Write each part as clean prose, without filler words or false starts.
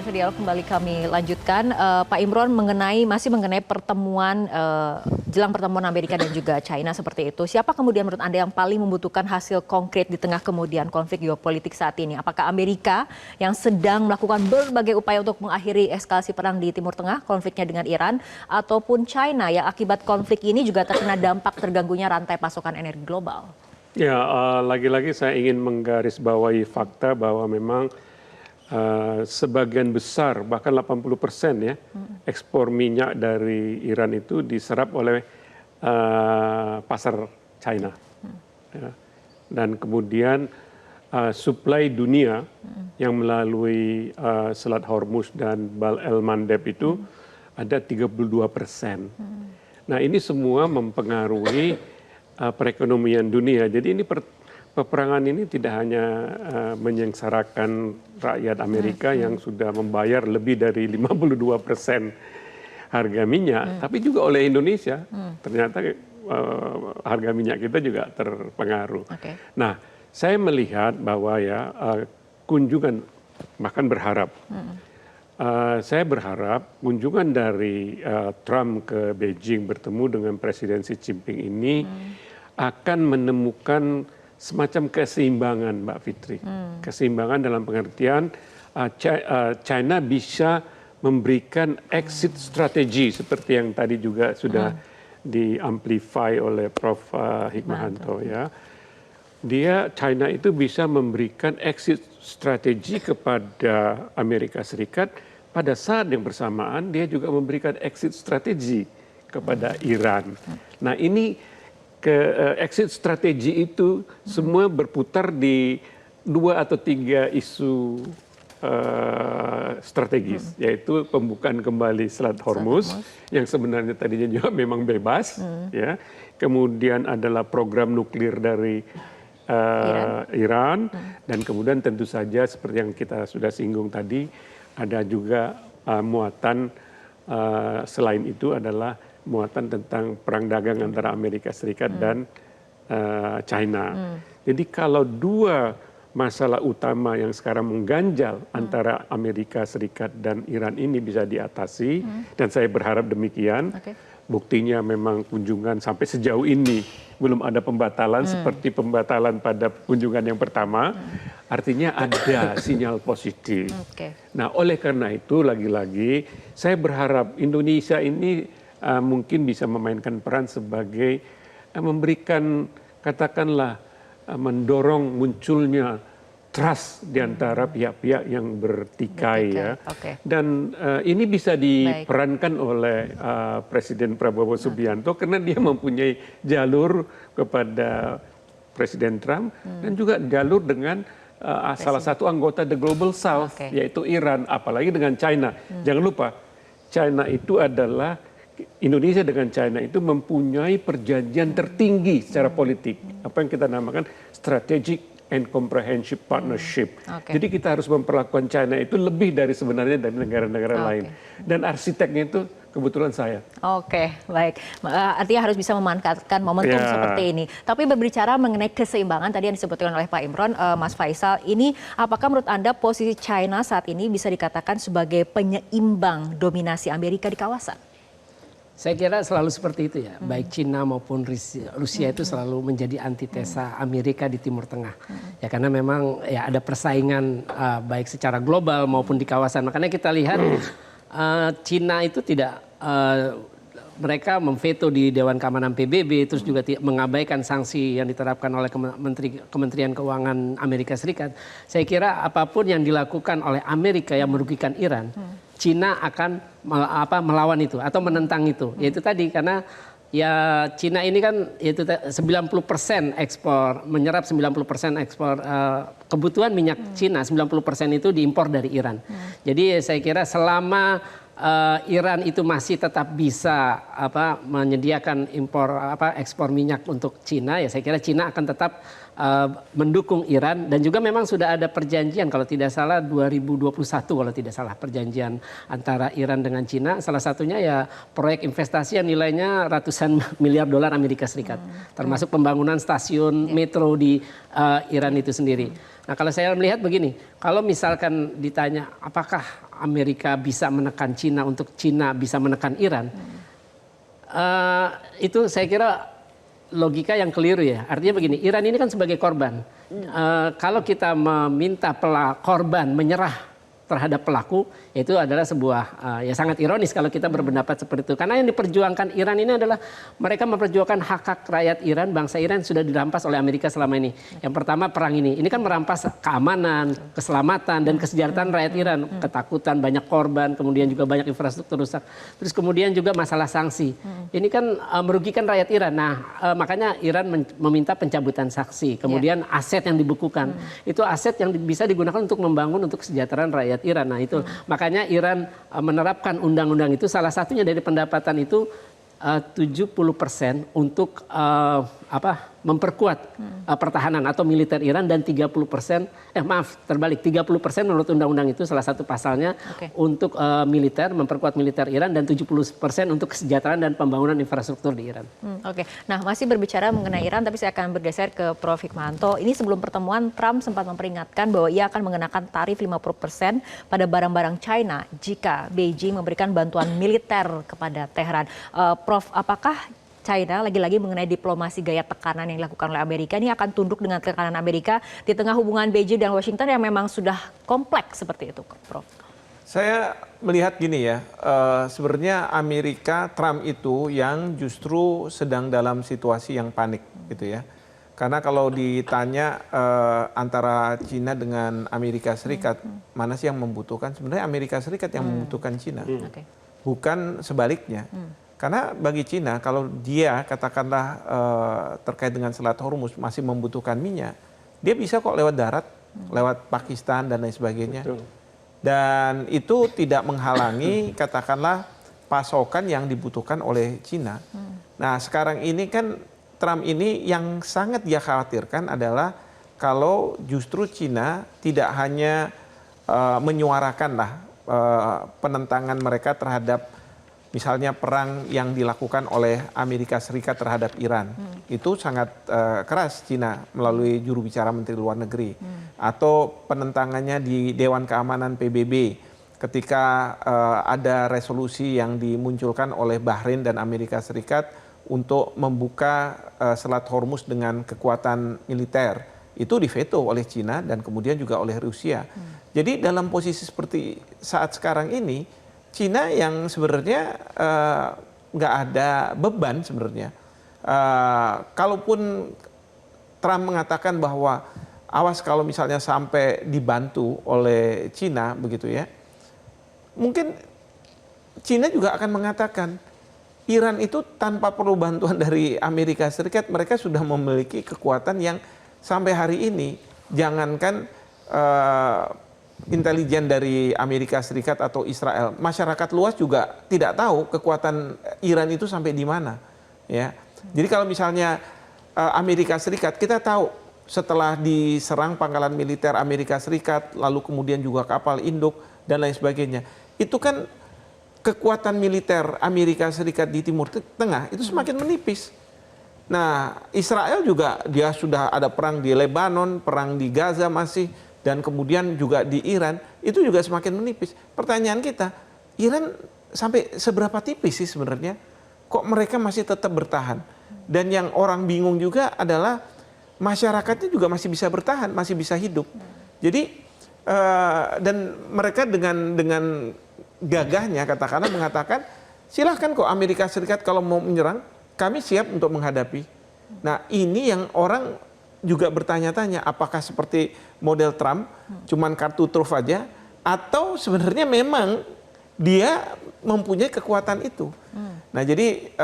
Pemirsa Dialog kembali kami lanjutkan. Pak Imron masih mengenai pertemuan jelang pertemuan Amerika dan juga China seperti itu. Siapa kemudian menurut Anda yang paling membutuhkan hasil konkret di tengah kemudian konflik geopolitik saat ini? Apakah Amerika yang sedang melakukan berbagai upaya untuk mengakhiri eskalasi perang di Timur Tengah, konfliknya dengan Iran, ataupun China yang akibat konflik ini juga terkena dampak terganggunya rantai pasokan energi global? Ya, lagi-lagi saya ingin menggarisbawahi fakta bahwa memang sebagian besar, bahkan 80% ya, ekspor minyak dari Iran itu diserap oleh pasar China. Ya. Dan kemudian suplai dunia yang melalui Selat Hormuz dan Bab el-Mandeb itu ada 32%. Nah, ini semua mempengaruhi perekonomian dunia. Jadi ini peperangan ini tidak hanya menyengsarakan rakyat Amerika yang sudah membayar lebih dari 52% harga minyak, tapi juga oleh Indonesia. Ternyata harga minyak kita juga terpengaruh. Nah, saya melihat bahwa ya kunjungan, bahkan berharap, saya berharap kunjungan dari Trump ke Beijing bertemu dengan Presiden Xi Jinping ini akan menemukan semacam keseimbangan, Mbak Fitri. Keseimbangan dalam pengertian China bisa memberikan exit strategi seperti yang tadi juga sudah diamplify oleh Prof. Hikmahanto ya. China itu bisa memberikan exit strategi kepada Amerika Serikat, pada saat yang bersamaan dia juga memberikan exit strategi kepada Iran. Nah, ini exit strategi itu semua berputar di 2 atau 3 isu strategis, yaitu pembukaan kembali Selat Hormuz yang sebenarnya tadinya juga memang bebas, ya. Kemudian adalah program nuklir dari Iran, dan kemudian tentu saja seperti yang kita sudah singgung tadi, ada juga muatan selain itu adalah muatan tentang perang dagang antara Amerika Serikat dan China. Jadi kalau 2 masalah utama yang sekarang mengganjal antara Amerika Serikat dan Iran ini bisa diatasi, dan saya berharap demikian. Buktinya memang kunjungan sampai sejauh ini belum ada pembatalan seperti pembatalan pada kunjungan yang pertama. Artinya ada sinyal positif. Nah, oleh karena itu lagi-lagi saya berharap Indonesia ini mungkin bisa memainkan peran sebagai memberikan, katakanlah, mendorong munculnya trust di antara pihak-pihak yang bertikai ya. Dan ini bisa diperankan oleh Presiden Prabowo Subianto karena dia mempunyai jalur kepada Presiden Trump dan juga jalur dengan salah satu anggota The Global South, yaitu Iran, apalagi dengan China. Jangan lupa, China itu adalah Indonesia dengan China itu mempunyai perjanjian tertinggi secara politik, apa yang kita namakan strategic and comprehensive partnership. Jadi kita harus memperlakukan China itu lebih dari sebenarnya dari negara-negara lain. Dan arsiteknya itu kebetulan saya. Baik. Artinya harus bisa memanfaatkan momentum seperti ini. Tapi berbicara mengenai keseimbangan tadi yang disebutkan oleh Pak Imron, Mas Faisal, ini apakah menurut Anda posisi China saat ini bisa dikatakan sebagai penyeimbang dominasi Amerika di kawasan? Saya kira selalu seperti itu ya, baik Cina maupun Rusia itu selalu menjadi antitesa Amerika di Timur Tengah. Ya karena memang ya ada persaingan baik secara global maupun di kawasan. Makanya kita lihat Cina itu tidak, mereka memveto di Dewan Keamanan PBB, terus juga mengabaikan sanksi yang diterapkan oleh Kementerian Keuangan Amerika Serikat. Saya kira apapun yang dilakukan oleh Amerika yang merugikan Iran, Cina akan melawan itu atau menentang itu. Yaitu tadi karena ya Cina ini kan yaitu 90% ekspor, menyerap 90% ekspor kebutuhan minyak Cina, 90% itu diimpor dari Iran. Jadi saya kira selama Iran itu masih tetap bisa menyediakan ekspor minyak untuk Cina, ya saya kira Cina akan tetap mendukung Iran, dan juga memang sudah ada perjanjian kalau tidak salah 2021 kalau tidak salah perjanjian antara Iran dengan Cina, salah satunya ya proyek investasi yang nilainya ratusan miliar dolar Amerika Serikat, termasuk pembangunan stasiun metro di Iran itu sendiri. Nah kalau saya melihat begini, kalau misalkan ditanya apakah Amerika bisa menekan Cina untuk Cina bisa menekan Iran, itu saya kira logika yang keliru ya. Artinya begini, Iran ini kan sebagai korban. Kalau kita meminta korban menyerah terhadap pelaku, itu adalah sebuah ya sangat ironis kalau kita berpendapat seperti itu. Karena yang diperjuangkan Iran ini adalah mereka memperjuangkan hak-hak rakyat Iran, bangsa Iran sudah dirampas oleh Amerika selama ini. Yang pertama perang ini kan merampas keamanan, keselamatan dan kesejahteraan rakyat Iran. Ketakutan, banyak korban, kemudian juga banyak infrastruktur rusak. Terus kemudian juga masalah sanksi. Ini kan merugikan rakyat Iran. Nah, makanya Iran meminta pencabutan saksi. Kemudian aset yang dibekukan. Itu aset yang bisa digunakan untuk membangun untuk kesejahteraan rakyat Iran. Nah itu makanya Iran menerapkan undang-undang itu, salah satunya dari pendapatan itu 70% untuk memperkuat pertahanan atau militer Iran, dan 30% terbalik 30% menurut undang-undang itu salah satu pasalnya untuk militer, memperkuat militer Iran, dan 70% untuk kesejahteraan dan pembangunan infrastruktur di Iran. Nah, masih berbicara mengenai Iran, tapi saya akan bergeser ke Prof. Hikmahanto. Ini sebelum pertemuan Trump sempat memperingatkan bahwa ia akan mengenakan tarif 50% pada barang-barang China jika Beijing memberikan bantuan militer kepada Teheran. Prof, apakah China lagi-lagi mengenai diplomasi gaya tekanan yang dilakukan oleh Amerika ini akan tunduk dengan tekanan Amerika di tengah hubungan Beijing dan Washington yang memang sudah kompleks seperti itu, Prof? Saya melihat gini ya, sebenarnya Amerika, Trump itu yang justru sedang dalam situasi yang panik gitu ya. Karena kalau ditanya antara China dengan Amerika Serikat, mana sih yang membutuhkan? Sebenarnya Amerika Serikat yang membutuhkan China, bukan sebaliknya. Karena bagi Cina, kalau dia katakanlah terkait dengan Selat Hormuz masih membutuhkan minyak, dia bisa kok lewat darat, lewat Pakistan dan lain sebagainya. Betul. Dan itu tidak menghalangi katakanlah pasokan yang dibutuhkan oleh Cina. Nah sekarang ini kan Trump ini yang sangat dia khawatirkan adalah kalau justru Cina tidak hanya menyuarakanlah penentangan mereka terhadap misalnya perang yang dilakukan oleh Amerika Serikat terhadap Iran. Itu sangat keras Cina melalui juru bicara Menteri Luar Negeri. Atau penentangannya di Dewan Keamanan PBB ketika ada resolusi yang dimunculkan oleh Bahrain dan Amerika Serikat untuk membuka Selat Hormuz dengan kekuatan militer. Itu diveto oleh Cina dan kemudian juga oleh Rusia. Jadi dalam posisi seperti saat sekarang ini, Cina yang sebenarnya nggak ada beban sebenarnya. Kalaupun Trump mengatakan bahwa awas kalau misalnya sampai dibantu oleh Cina begitu ya, mungkin Cina juga akan mengatakan Iran itu tanpa perlu bantuan dari Amerika Serikat, mereka sudah memiliki kekuatan yang sampai hari ini jangankan intelijen dari Amerika Serikat atau Israel, masyarakat luas juga tidak tahu kekuatan Iran itu sampai di mana. Ya, jadi kalau misalnya Amerika Serikat, kita tahu setelah diserang pangkalan militer Amerika Serikat, lalu kemudian juga kapal induk dan lain sebagainya, itu kan kekuatan militer Amerika Serikat di Timur Tengah itu semakin menipis. Nah, Israel juga dia sudah ada perang di Lebanon, perang di Gaza masih, dan kemudian juga di Iran, itu juga semakin menipis. Pertanyaan kita, Iran sampai seberapa tipis sih sebenarnya? Kok mereka masih tetap bertahan? Dan yang orang bingung juga adalah masyarakatnya juga masih bisa bertahan, masih bisa hidup. Jadi, dan mereka dengan gagahnya katakanlah mengatakan, silahkan kok Amerika Serikat kalau mau menyerang, kami siap untuk menghadapi. Nah ini yang orang juga bertanya-tanya, apakah seperti model Trump, cuman kartu truf aja, atau sebenarnya memang dia mempunyai kekuatan itu. Nah jadi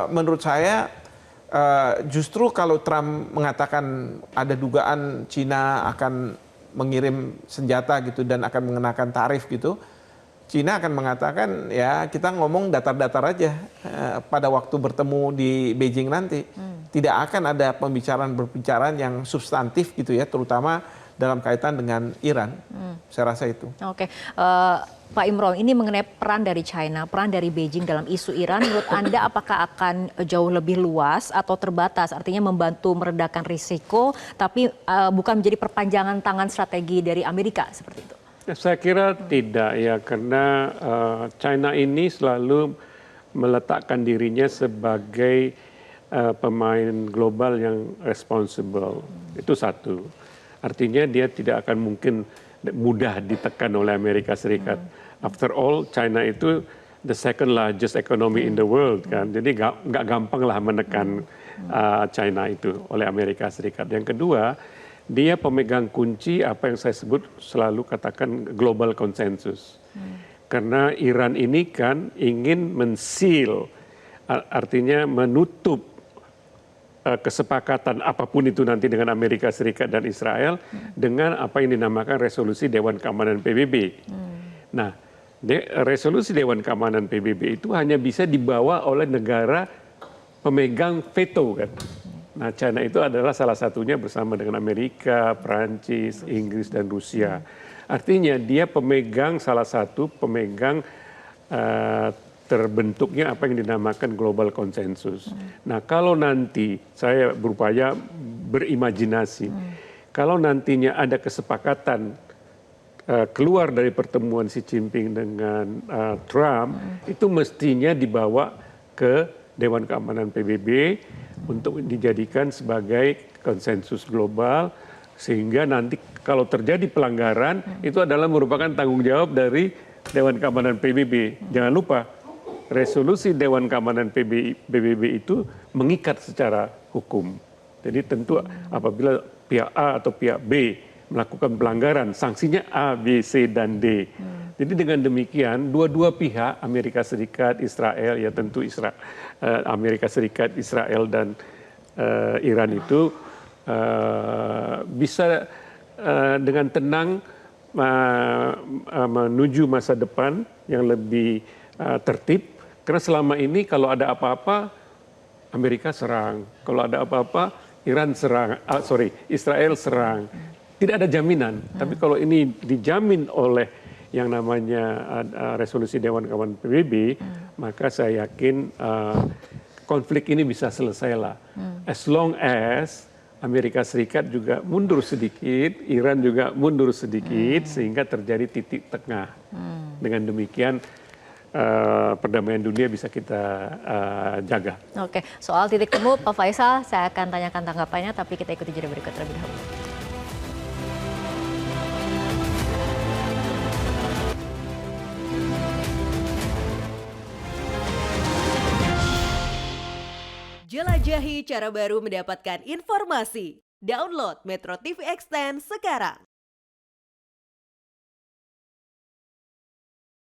menurut saya justru kalau Trump mengatakan ada dugaan Cina akan mengirim senjata gitu dan akan mengenakan tarif gitu, Cina akan mengatakan ya kita ngomong datar-datar aja pada waktu bertemu di Beijing nanti. Tidak akan ada pembicaraan yang substantif gitu ya, terutama dalam kaitan dengan Iran. Saya rasa itu. Oke, Pak Imron, ini mengenai peran dari China, peran dari Beijing dalam isu Iran, menurut Anda apakah akan jauh lebih luas atau terbatas? Artinya membantu meredakan risiko, tapi bukan menjadi perpanjangan tangan strategi dari Amerika seperti itu? Saya kira tidak ya, karena China ini selalu meletakkan dirinya sebagai pemain global yang responsible. Itu satu. Artinya dia tidak akan mungkin mudah ditekan oleh Amerika Serikat. After all, China itu the second largest economy in the world kan. Jadi nggak gampang lah menekan China itu oleh Amerika Serikat. Yang kedua, dia pemegang kunci apa yang saya sebut selalu katakan global consensus. Karena Iran ini kan ingin men-seal, artinya menutup kesepakatan apapun itu nanti dengan Amerika Serikat dan Israel dengan apa yang dinamakan resolusi Dewan Keamanan PBB. Nah, resolusi Dewan Keamanan PBB itu hanya bisa dibawa oleh negara pemegang veto kan. Nah, China itu adalah salah satunya bersama dengan Amerika, Prancis, Inggris, dan Rusia. Artinya dia pemegang salah satu pemegang terbentuknya apa yang dinamakan global consensus. Nah, kalau nanti saya berupaya berimajinasi, kalau nantinya ada kesepakatan keluar dari pertemuan Xi Jinping dengan Trump, itu mestinya dibawa ke Dewan Keamanan PBB untuk dijadikan sebagai konsensus global, sehingga nanti kalau terjadi pelanggaran itu adalah merupakan tanggung jawab dari Dewan Keamanan PBB. Jangan lupa, resolusi Dewan Keamanan PBB itu mengikat secara hukum. Jadi tentu apabila pihak A atau pihak B melakukan pelanggaran, sanksinya A, B, C, dan D. Jadi dengan demikian, dua-dua pihak, Amerika Serikat, Israel, ya tentu Amerika Serikat, Israel, dan Iran itu bisa dengan tenang menuju masa depan yang lebih tertib. Karena selama ini kalau ada apa-apa, Amerika serang. Kalau ada apa-apa, Israel serang. Tidak ada jaminan. Tapi kalau ini dijamin oleh yang namanya resolusi Dewan Keamanan PBB, maka saya yakin konflik ini bisa selesai lah. As long as Amerika Serikat juga mundur sedikit, Iran juga mundur sedikit, sehingga terjadi titik tengah. Dengan demikian perdamaian dunia bisa kita jaga. Oke, soal titik temu Pak Faisal, saya akan tanyakan tanggapannya, tapi kita ikuti jeda berikut terlebih dahulu. Jelajahi cara baru mendapatkan informasi. Download Metro TV Extend sekarang.